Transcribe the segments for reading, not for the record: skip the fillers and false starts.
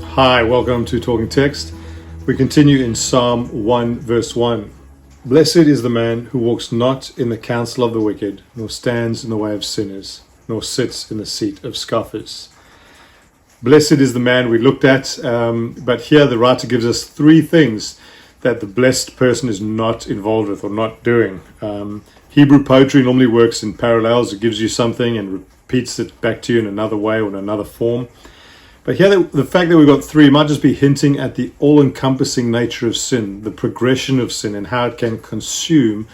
Hi, welcome to Talking Text. We continue in Psalm 1 verse 1. Blessed is the man who walks not in the counsel of the wicked, nor stands in the way of sinners, nor sits in the seat of scoffers. Blessed is the man we looked at, but here the writer gives us three things that the blessed person is not involved with or not doing. Hebrew poetry normally works in parallels. It gives you something and repeats it back to you in another way or in another form. But here, the fact that we've got three might just be hinting at the all-encompassing nature of sin, the progression of sin, and how it can consume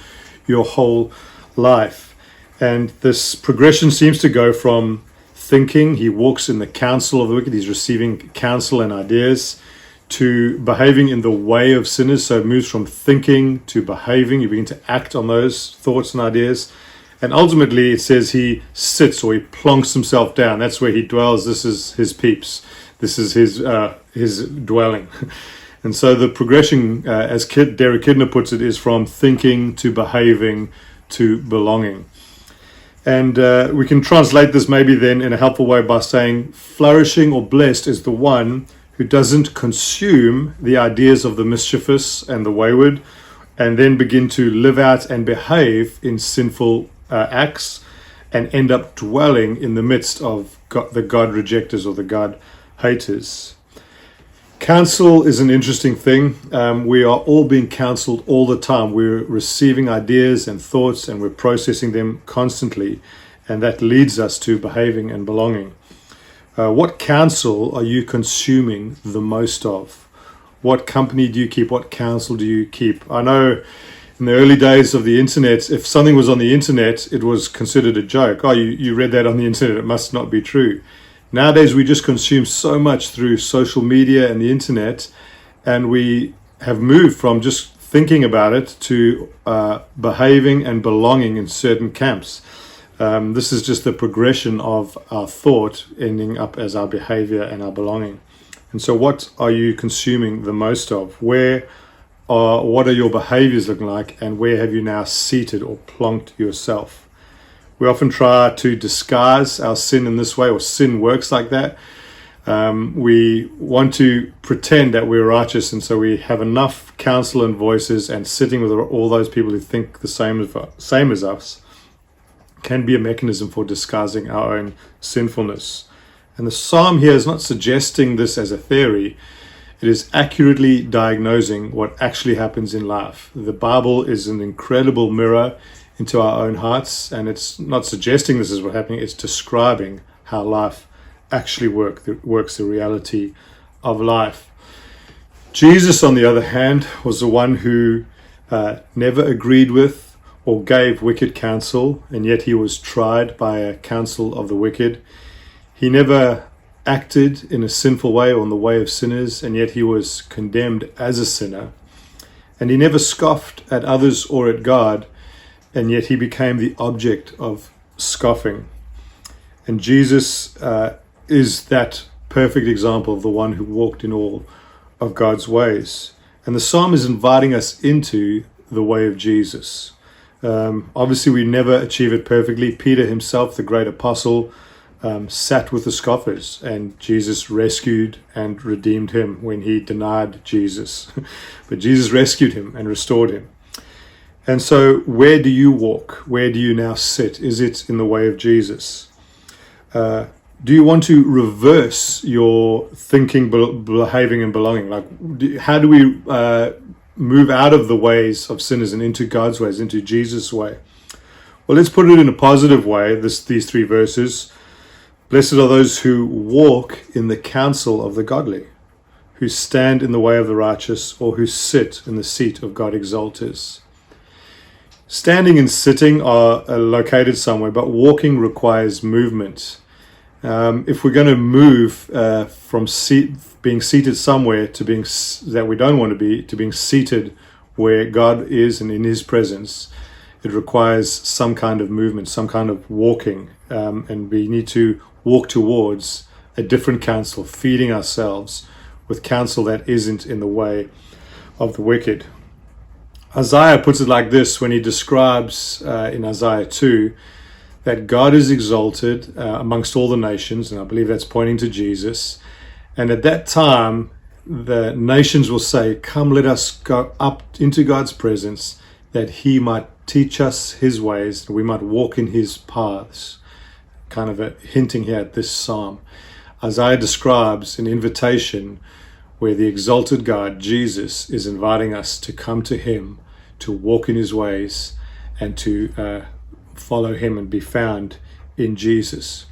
your whole life. And this progression seems to go from thinking, he walks in the counsel of the wicked, he's receiving counsel and ideas, to behaving in the way of sinners. So it moves from thinking to behaving. You begin to act on those thoughts and ideas. And ultimately, it says he sits or he plonks himself down. That's where he dwells. This is his peeps. This is his dwelling. And so the progression, as Derek Kidner puts it, is from thinking to behaving to belonging. And we can translate this maybe then in a helpful way by saying flourishing or blessed is the one who doesn't consume the ideas of the mischievous and the wayward and then begin to live out and behave in sinful acts and end up dwelling in the midst of the God rejectors or the God haters. Counsel is an interesting thing. We are all being counseled all the time. We're receiving ideas and thoughts and we're processing them constantly, and that leads us to behaving and belonging. What counsel are you consuming the most of? What company do you keep? What counsel do you keep? I know in the early days of the internet, if something was on the internet, it was considered a joke. Oh, you read that on the internet, it must not be true. Nowadays, we just consume so much through social media and the internet, and we have moved from just thinking about it to behaving and belonging in certain camps. This is just the progression of our thought ending up as our behavior and our belonging. And so what are you consuming the most of? What are your behaviors looking like, and where have you now seated or plonked yourself? We often try to disguise our sin in this way, or sin works like that. We want to pretend that we're righteous, and so we have enough counsel and voices, and sitting with all those people who think the same as us can be a mechanism for disguising our own sinfulness. And the psalm here is not suggesting this as a theory. It is accurately diagnosing what actually happens in life. The Bible is an incredible mirror into our own hearts, and it's not suggesting this is what's happening, it's describing how life actually works, the reality of life. Jesus, on the other hand, was the one who never agreed with or gave wicked counsel, and yet he was tried by a counsel of the wicked. He never acted in a sinful way or in the way of sinners, and yet he was condemned as a sinner. And he never scoffed at others or at God, and yet he became the object of scoffing. And Jesus is that perfect example of the one who walked in all of God's ways. And the psalm is inviting us into the way of Jesus. Obviously, we never achieve it perfectly. Peter himself, the great apostle, sat with the scoffers, and Jesus rescued and redeemed him when he denied Jesus. But Jesus rescued him and restored him. And so where do you walk? Where do you now sit? Is it in the way of Jesus? Do you want to reverse your thinking, behaving, and belonging? How do we move out of the ways of sinners and into God's ways, into Jesus' way? Well, let's put it in a positive way, these three verses. Blessed are those who walk in the counsel of the godly, who stand in the way of the righteous, or who sit in the seat of God exalters. Standing and sitting are located somewhere, but walking requires movement. If we're going to move from being seated somewhere to being that we don't want to being seated where God is and in his presence, it requires some kind of movement, some kind of walking, and we need to walk towards a different counsel, feeding ourselves with counsel that isn't in the way of the wicked. Isaiah puts it like this when he describes in Isaiah 2 that God is exalted amongst all the nations, and I believe that's pointing to Jesus. And at that time, the nations will say, "Come, let us go up into God's presence, that He might teach us His ways, that we might walk in His paths." Kind of hinting here at this psalm. Isaiah describes an invitation where the exalted God, Jesus, is inviting us to come to Him, to walk in His ways, and to follow Him and be found in Jesus.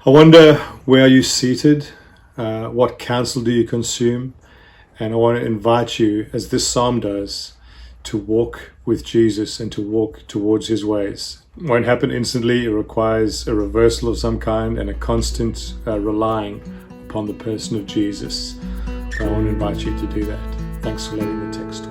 I wonder, where are you seated? What counsel do you consume? And I want to invite you, as this psalm does, to walk with Jesus and to walk towards His ways. It won't happen instantly. It requires a reversal of some kind and a constant relying upon the person of Jesus. I want to invite you to do that. Thanks for letting the text